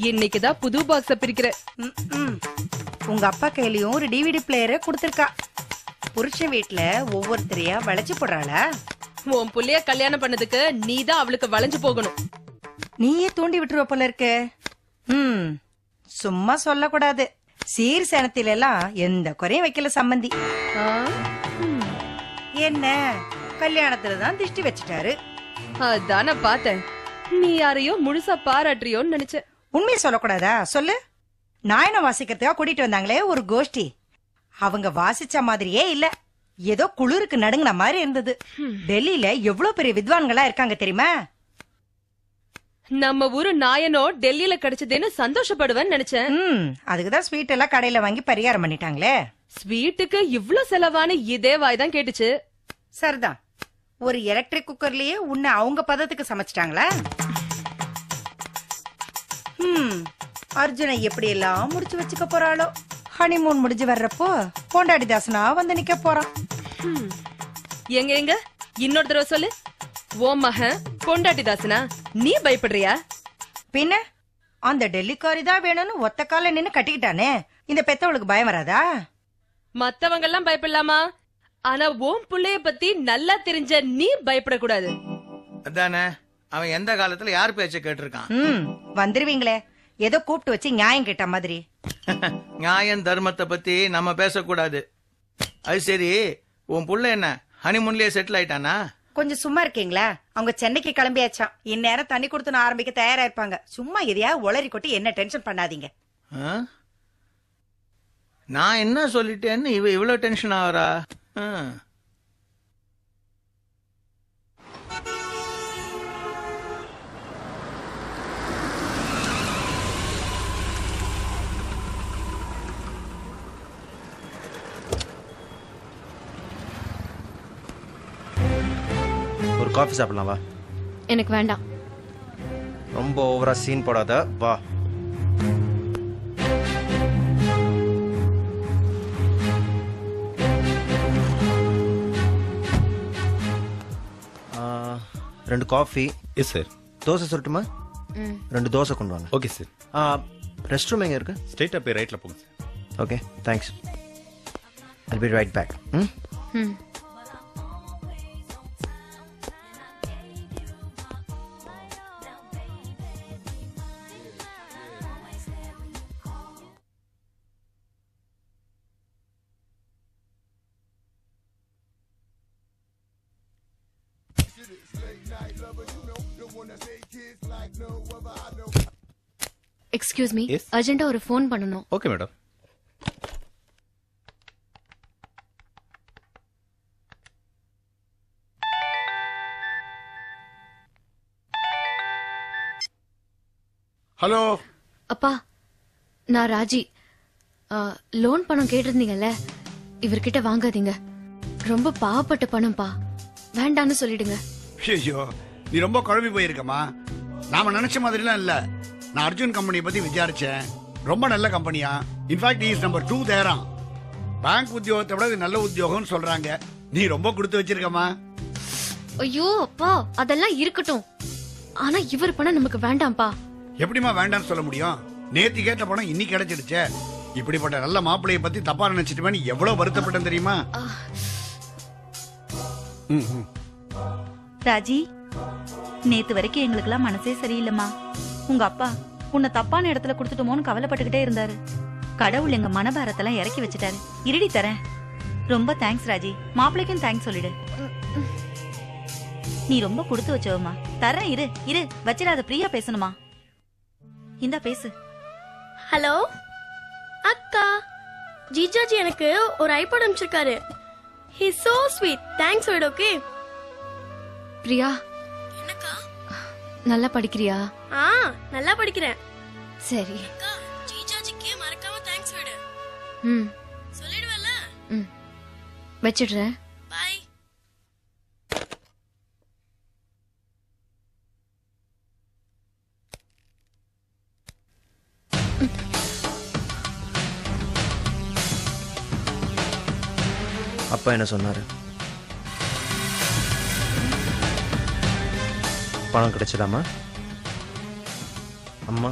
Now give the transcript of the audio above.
இன்னைக்குதான் புது பாக்ஸ பிரிக்கிற. உங்க அப்பா கையிலயும் ஒரு டிவிடி பிளேயரை கொடுத்திருக்கா. புருஷன் வீட்டுல ஒவ்வொருத்தரையா வளைச்சு போடுறாளா? உன் புள்ளைய கல்யாணம் பண்ணதுக்கு நீதான் அவளுக்கு வளைஞ்சு போகணும். நீயே தூண்டி விட்டுருவ போல இருக்கு. சும்மா சொல்லக்கூடாது. சீர் சேனத்தில எல்லாம் எந்த குறையும் வைக்கல சம்பந்தி. என்ன கல்யாணத்துலதான் திஷ்டி வச்சுட்டாரு. அதான பார்த்தேன். நீ யாரையோ முழுசா பாராட்டுறியோன்னு நினைச்ச. உண்மையை சொல்லக்கூடாதா? சொல்லு. நாயனம் வாசிக்கிறதுக்கா கூட்டிட்டு வந்தாங்களே ஒரு கோஷ்டி, அவங்க வாசிச்ச மாதிரியே இல்ல. ஏதோ குளிருக்கு நடுங்கின மாதிரி இருந்தது. டெல்லியில எவ்வளவு பெரிய வித்வான்களா இருக்காங்க தெரியுமா? நம்ம ஊரு நாயனோ டெல்லியில கிடைச்சதுன்னு சந்தோஷப்படுவேன்னு நினைச்சேன். அதுக்குதான் ஸ்வீட் எல்லாம் கடையில வாங்கி பரிகாரம் பண்ணிட்டாங்களே. ஸ்வீட்டுக்கு இவ்ளோ செலவான இதே வாய்தான் கேட்டுச்சு. சரிதான். ஒரு எலக்ட்ரிக் குக்கர்லயே உன்னை அவங்க பதத்துக்கு சமைச்சிட்டாங்களா? அர்ஜுனை எப்படி எல்லாம் முடிச்சு வச்சுக்க போறாளோ. ஹனிமூன் முடிஞ்சு வர்றப்போ பொண்டாடி தாசனா வந்து நிக்க போறான். எங்க எங்க இன்னொரு தடவை சொல்லு. ஓ மகன் பொண்டாட்டி தாசனா? நீ பயப்படுறியா? பின்ன அந்த டெல்லிக்காரி தான் வேணும்னு ஒத்த கால நின்னு கட்டிக்கிட்டானே, இந்த பெத்தவளுக்கு பயம் வராதா? மத்தவங்க எல்லாம் பயப்படலாமா? ஆனா ஓம் புள்ளைய பத்தி நல்லா தெரிஞ்ச நீ பயப்படக்கூடாது. அதானே, அவன் எந்த காலத்துல யார் பேச்ச கேட்டிருக்கான்? வந்துருவீங்களே, ஏதோ கூப்பிட்டு வச்சு நியாயம் கேட்ட மாதிரி. நியாயம் தர்மத்தை பத்தி நம்ம பேசக்கூடாது. அது சரி, உன் புள்ள என்ன ஹனிமூன்லயே செட்டில் ஆயிட்டானா? கொஞ்சம் சும்மா இருக்கீங்களா? அவங்க சென்னைக்கு கிளம்பியாச்சாம். இந்நேரம் தண்ணி கொடுத்து ஆரம்பிக்க தயாரா இருப்பாங்க. சும்மா எதையா உளறி கொட்டி என்ன டென்ஷன் பண்ணாதீங்க. நான் என்ன சொல்லிட்டேன்னு இவ இவ்வளவு டென்ஷன் ஆவறா? ஒரு காஃபி சாப்பிடலாம் வா. எனக்கு வேண்டாம். ரொம்ப ஓவரா சீன் போடாத வா. ரெண்டு காஃபி. Yes sir. தோசை சொல்லட்டுமா? ரெண்டு தோசை கொண்டு வாங்க. Okay sir. ரெஸ்ட் ரூம் எங்க இருக்கு? ஸ்ட்ரைட்டா போய் ரைட்ல போங்க sir. Okay thanks. I'll be right back. Excuse me, அர்ஜென்ட்டா ஒரு ஃபோன் பண்ணனும். Okay madam. ஹலோ அப்பா, நான் ராஜி. லோன் பணம் கேட்டிருந்தீங்கல்ல, இவர்கிட்ட வாங்காதீங்க. ரொம்ப பாவப்பட்ட பணம்பா, வேண்டான்னு சொல்லிடுங்க. ஐயோ, நீ ரொம்ப குழம்பி போயிருக்கமா. நாம நினைச்ச மாதிரிலாம் இல்ல. நான் அர்ஜுன் கம்பெனியை பத்தி விசாரிச்சேன். ரொம்ப நல்ல கம்பெனியா. In fact is number 2 தேரான். பேங்க் உத்தியோகத்தை விட இது நல்ல உத்தியோகம்னு சொல்றாங்க. நீ ரொம்ப கொடுத்து வச்சிருக்கமா. ஐயோ அப்பா, அதெல்லாம் இருக்கட்டும். ஆனா இவர் பணம் நமக்கு வேண்டாம்ப்பா. எப்படிமா வேண்டாம்னு சொல்ல முடியும்? நேத்தி கேட்ட பணம் இன்னைக்கு கிடைச்சிடுச்சே. இப்படிப்பட்ட நல்ல மாப்பிள்ளைய பத்தி தப்பா நினைச்சிட்டு எவ்வளவு வருத்தப்பட்டேன் தெரியுமா? ராஜி, நேத்து வரைக்கும் எங்களுக்கெல்லாம் மனசே சரியில்லைம்மா. உங்க அப்பா உன்னை தப்பான இடத்துல கொடுத்துட்டோமோன்னு கவலைப்பட்டுக்கிட்டே இருந்தாரு. கடவுள் எங்க மனபாரத்தெல்லாம் இறக்கி வச்சுட்டாரு. இருடி தரேன். ரொம்ப தேங்க்ஸ் ராஜி. மாப்பிள்ளைக்கும் தேங்க்ஸ் சொல்லிடு. நீ ரொம்ப கொடுத்து வச்சவமா. தரேன், இரு இரு, வச்சிடாத. பிரியா பேசணுமா? இந்தா பேசு. ஹலோ அக்கா, ஜிஜாஜி எனக்கு ஒரு ஐபாட் அனுப்பிச்சிருக்காரு. He so sweet. தேங்க்ஸ் சொல்லிடு. ஓகே பிரியா, என்னக்கா நல்லா படிக்கிறியா? நல்லா படிக்கிறேன். சரி, ஜிஜாஜிக்கு மறக்காம தேங்க்ஸ் சொல்லிடு. சொல்லிடுவல்ல? வச்சிடுறேன். பை. அப்பா என்ன சொன்னாரு? பணம் கிடைச்சதாமா? அம்மா